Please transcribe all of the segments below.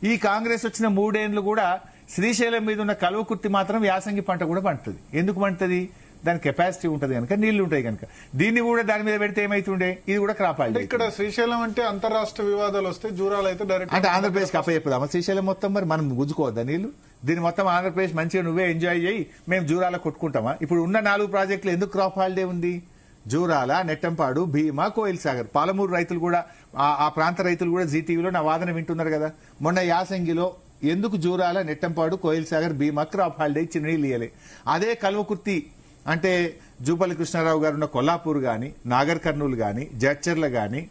ఈ కాంగ్రెస్ వచ్చిన 3 ఏళ్లు కూడా శ్రీశైలం మీద ఉన్న కల్వకుర్తి మాత్రం యాసంగి పంట కూడా పండుతుంది. ఎందుకు పండుతుంది? దాని కెపాసిటీ ఉంటది కనుక, నీళ్లు ఉంటాయి కనుక. దీన్ని కూడా దాని మీద పెడితే ఏమైతుండే? ఇది కూడా క్రాప్ ఆయిల్. ఇక్కడ శ్రీశైలం అంటే అంతరాష్ట్ర వివాదాలు వస్తే జూరాలు అయితే డైరెక్ట్ అంటే ఆంధ్రప్రదేశ్ కి అప్పచెప్పుదామా శ్రీశైలం మొత్తం? మరి మనం గుంజుకోవద్దా నీళ్లు? దీన్ని మొత్తం ఆంధ్రప్రదేశ్ మంచిగా నువ్వే ఎంజాయ్ చేయి, మేము జూరాల కొట్టుకుంటామా? ఇప్పుడు ఉన్న 4 ప్రాజెక్టులు ఎందుకు క్రాప్ హాలిడే ఉంది? జూరాల, నెట్టంపాడు, భీమా, కోయిల్ సాగర్. పాలమూరు రైతులు కూడా, ఆ ప్రాంత రైతులు కూడా జీటీవీలో నా వాదన వింటున్నారు కదా. మొన్న యాసంగిలో ఎందుకు జూరాల, నెట్టంపాడు, కోయిల్ సాగర్, భీమా క్రాప్ హాలిడే ఇచ్చిన నీళ్ళు ఇయ్యలే? అదే కల్వకుర్తి అంటే జూపల్లి కృష్ణారావు గారు ఉన్న కొల్లాపూర్ గాని, నాగర్ కర్నూలు గాని, జడ్చర్ల గాని,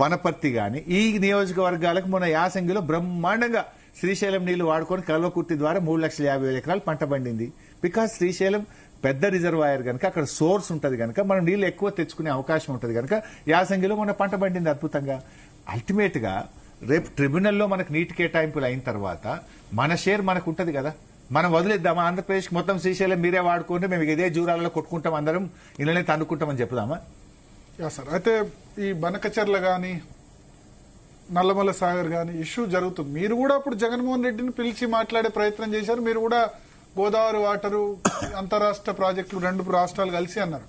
వనపర్తి గాని, ఈ నియోజకవర్గాలకు మొన్న యాసంగిలో బ్రహ్మాండంగా శ్రీశైలం నీళ్లు వాడుకొని కల్వకుర్తి ద్వారా 3,50,000 ఎకరాలు పంట పండింది. బికాస్ శ్రీశైలం పెద్ద రిజర్వాయర్ కనుక, అక్కడ సోర్స్ ఉంటది కనుక, మనం నీళ్లు ఎక్కువ తెచ్చుకునే అవకాశం ఉంటది కనుక యాసంగిలో మన పంట పండింది అద్భుతంగా. అల్టిమేట్ గా రేపు ట్రిబ్యునల్లో మనకు నీటి కేటాయింపులు అయిన తర్వాత మన షేర్ మనకు ఉంటది కదా. మనం వదిలేద్దామా? ఆంధ్రప్రదేశ్ మొత్తం శ్రీశైలం మీరే వాడుకుంటే మేము ఇదే జూరాలలో కొట్టుకుంటాం, అందరం ఇళ్ళనే తన్నుకుంటామని చెప్దామా? సార్, అయితే ఈ బనకచెర్ల గాని, నల్లమల్ల సాగర్ గాని ఇష్యూ జరుగుతుంది. మీరు కూడా అప్పుడు జగన్మోహన్ రెడ్డిని పిలిచి మాట్లాడే ప్రయత్నం చేశారు. మీరు కూడా గోదావరి వాటరు, అంతరాష్ట్ర ప్రాజెక్టులు 2 రాష్ట్రాలు కలిసి అన్నారు.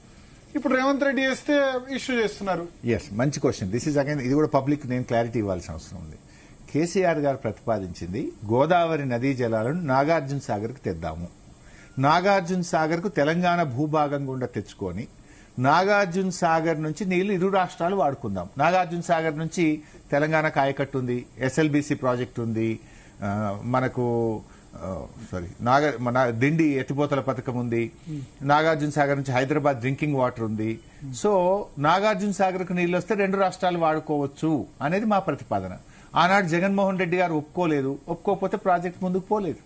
ఇప్పుడు రేవంత్ రెడ్డి చేస్తే ఇష్యూ చేస్తున్నారు. ఎస్, మంచి క్వశ్చన్. దిస్ ఇస్ అగైన్, ఇది కూడా పబ్లిక్ నేను క్లారిటీ ఇవ్వాల్సిన అవసరం ఉంది. కేసీఆర్ గారు ప్రతిపాదించింది గోదావరి నదీ జలాలను నాగార్జున సాగర్ కు తెద్దాము. నాగార్జున సాగర్ కు తెలంగాణ భూభాగం గుండా తెచ్చుకొని నాగార్జున సాగర్ నుంచి నీళ్లు 2 రాష్ట్రాలు వాడుకుందాం. నాగార్జున సాగర్ నుంచి తెలంగాణ కాయకట్టు ఉంది, ఎస్ఎల్బిసి ప్రాజెక్ట్ ఉంది, మనకు దిండి ఎత్తిపోతల పథకం ఉంది, నాగార్జున సాగర్ నుంచి హైదరాబాద్ డ్రింకింగ్ వాటర్ ఉంది. సో నాగార్జున సాగర్ కు నీళ్లు వస్తే 2 రాష్ట్రాలు వాడుకోవచ్చు అనేది మా ప్రతిపాదన. ఆనాడు జగన్మోహన్ రెడ్డి గారు ఒప్పుకోలేదు. ఒప్పుకోకపోతే ప్రాజెక్ట్ ముందుకు పోలేదు.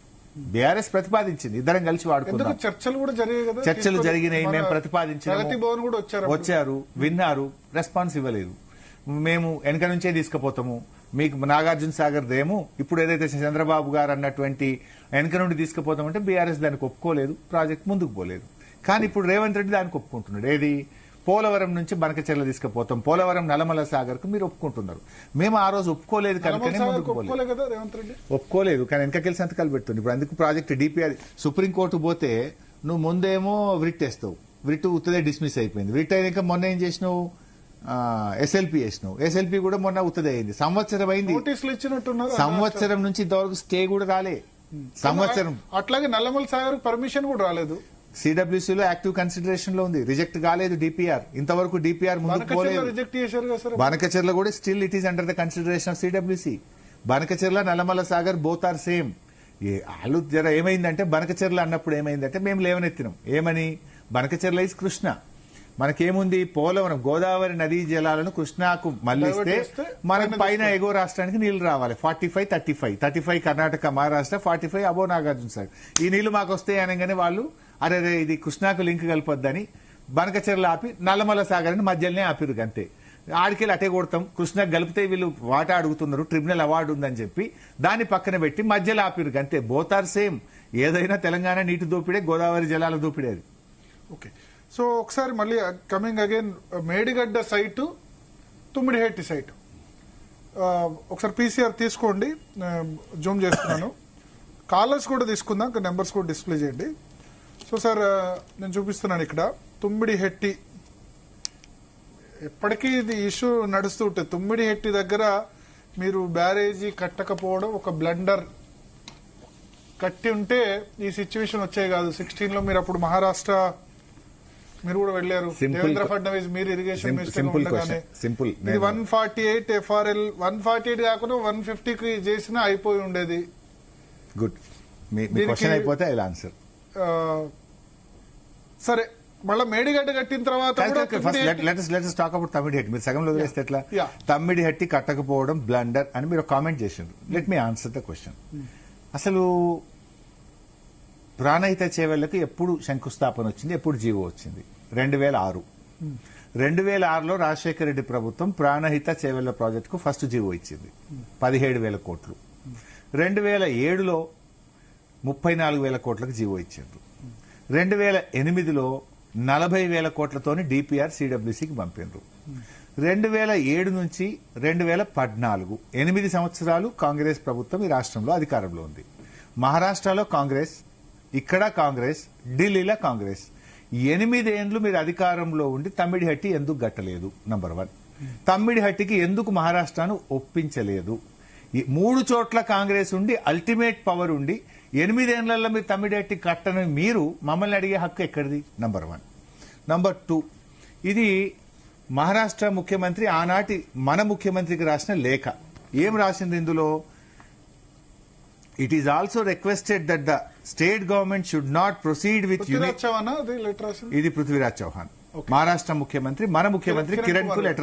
బీఆర్ఎస్ ప్రతిపాదించింది, ఇద్దరం కలిసి వాడుకున్నాం. చర్చలు కూడా జరిగాయి కదా, చర్చలు జరిగినాయి, మేము ప్రతిపాదించాము, వచ్చారు, విన్నారు, రెస్పాన్స్ ఇవ్వలేదు. మేము వెనక నుంచే తీసుకుపోతాము, మీకు నాగార్జున సాగర్ దేము ఇప్పుడు ఏదైతే చంద్రబాబు గారు అన్నటువంటి వెనక నుండి తీసుకుపోతామంటే బీఆర్ఎస్ దానికి ఒప్పుకోలేదు, ప్రాజెక్ట్ ముందుకు పోలేదు. కానీ ఇప్పుడు రేవంత్ రెడ్డి దానికి ఒప్పుకుంటున్నాడు. ఏది? పోలవరం నుంచి బనకచెర్ల తీసుకుపోతాం, పోలవరం నల్లమల సాగర్ కు మీరు ఒప్పుకుంటున్నారు. మేము ఆ రోజు ఒప్పుకోలేదు కనుకనే ముందుకు ఒప్పుకోలేదు. కానీ వెనకకెళ్ళి సంతకాలు పెడుతుంది. ఇప్పుడు అందుకు ప్రాజెక్ట్ డిపిఆర్ సుప్రీంకోర్టు పోతే నువ్వు ముందేమో వ్రిట్ వేస్తావు, వ్రిట్ ఉత్తదే డిస్మిస్ అయిపోయింది. వ్రిట్ అయినాక మొన్న ఏం చేసినావు? ఎస్ఎల్పి వేసినావు. ఎస్ఎల్పి కూడా మొన్న ఉత్తదే అయింది. సంవత్సరం అయింది. సంవత్సరం నుంచి ఇంతవరకు స్టే కూడా రాలే. సంవత్సరం. అట్లాగే నల్లమల సాగర్ పర్మిషన్ కూడా రాలేదు. సిడబ్ల్యూసీలో యాక్టివ్ కన్సిడరేషన్ లో ఉంది, రిజెక్ట్ కాలేదు డిపిఆర్. ఇంతవరకు డిపిఆర్ ముందుకు పోలేదు. బనకచెర్ల కూడా still it is under the consideration of CWC. Banakacherla, Nallamala Sagar both are same. వాళ్ళు జర ఏమైందంటే బనకచెర్ల అన్నప్పుడు ఏమైందంటే మేము లేవనెత్తినాం. ఏమని? బనకచెర్ల ఇస్ కృష్ణ, మనకేముంది? పోలవరం గోదావరి నదీ జలాలను కృష్ణాకు మళ్లిస్తే మనకు పైన ఎగువ రాష్ట్రానికి నీళ్లు రావాలి. 45, 35 కర్ణాటక, మహారాష్ట్ర, 45 అబో నాగార్జున సాగర్. ఈ నీళ్లు మాకు వస్తాయి అనగానే వాళ్ళు అరే ఇది కృష్ణాకు లింక్ కలిపొద్దని బనకచెర్ల ఆపి నల్లమల సాగర్ అని మధ్యలోనే ఆపిరు. అంతే. ఆడికెళ్ళి అటే కొడతాం, కృష్ణాకు కలిపితే వీళ్ళు వాటా అడుగుతున్నారు, ట్రిబ్యునల్ అవార్డు ఉందని చెప్పి దాన్ని పక్కన పెట్టి మధ్యలో ఆపిరు. అంతే. Both are same. ఏదైనా తెలంగాణ నీటి దోపిడే, గోదావరి జలాల దోపిడే అది. ఓకే. సో ఒకసారి మళ్ళీ coming again, Medigadda site, Tummidihatti site ఒకసారి పీసీఆర్ తీసుకోండి, జూమ్ చేస్తున్నాను. కాలర్స్ కూడా తీసుకుందాం, నెంబర్స్ కూడా డిస్ప్లే చేయండి. సో సార్, నేను చూపిస్తున్నాను ఇక్కడ తుమ్మిడిహెట్టి. ఎప్పటికీ ఇది ఇష్యూ నడుస్తూ ఉంటుంది. తుమ్మిడిహెట్టి దగ్గర మీరు బ్యారేజీ కట్టకపోవడం ఒక బ్లండర్. కట్టి ఉంటే ఈ సిచ్యువేషన్ వచ్చే కాదు. 16 లో మీరు అప్పుడు మహారాష్ట్ర మీరు కూడా వెళ్ళారు, దేవేంద్ర ఫడ్నవీస్, మీరు ఇరిగేషన్ మినిస్టర్ ఉండగానే. ఇది 148 FRL 148 కాకుండా 150కి చేసినా అయిపోయి ఉండేది. గుడ్. అయిపోతే ఆన్సర్. సరే, మళ్ళీ మేడిగడ్డ కట్టిన తర్వాత టాక్ అబౌట్ తమ్మిడిహెట్టి. మీరు సగంలో వదిలేస్తే ఎట్లా? తమ్మిడిహెట్టి కట్టకపోవడం బ్లండర్ అని మీరు కామెంట్ చేసిండ్రు. Let me answer the question. అసలు ప్రాణహిత చేవెళ్లకు ఎప్పుడు శంకుస్థాపన వచ్చింది, ఎప్పుడు జీవో వచ్చింది? 2006. 2006లో రాజశేఖర రెడ్డి ప్రభుత్వం ప్రాణహిత చేవెళ్ల ప్రాజెక్టుకు ఫస్ట్ జీవో ఇచ్చింది, 17,000 కోట్లు. 2007లో 34,000 కోట్లకు జీవో ఇచ్చిండ్రు. 2008లో 40,000 కోట్లతోని డిపిఆర్ సిడబ్ల్యూసీకి పంపిండ్రు. 2007 నుంచి 2014 8 సంవత్సరాలు కాంగ్రెస్ ప్రభుత్వం ఈ రాష్ట్రంలో అధికారంలో ఉంది. మహారాష్ట్రలో కాంగ్రెస్, ఇక్కడ కాంగ్రెస్, ఢిల్లీలో కాంగ్రెస్. 8 ఏండ్లు మీరు అధికారంలో ఉండి తమ్మిడిహట్టి ఎందుకు గట్టలేదు? నంబర్ 1. తమ్మిడిహట్టికి ఎందుకు మహారాష్ట్రను ఒప్పించలేదు? ఈ 3 చోట్ల కాంగ్రెస్ ఉండి అల్టిమేట్ పవర్ ఉండి 8 ఏండ్లలో మీరు తమ్మిడిహట్టి కట్టని మీరు మమ్మల్ని అడిగే హక్కు ఎక్కడిది? నంబర్ 1. నంబర్ 2, ఇది మహారాష్ట్ర ముఖ్యమంత్రి ఆనాటి మన ముఖ్యమంత్రికి రాసిన లేఖ. ఏం రాసింది ఇందులో? It is also requested that the state government should not proceed with Prithviraj Chauhan అది లెటర్ రాసింది. ఇది పృథ్వీరాజ్ చౌహాన్, మహారాష్ట్ర ముఖ్యమంత్రి మన ముఖ్యమంత్రి కిరణ్ కు లెటర్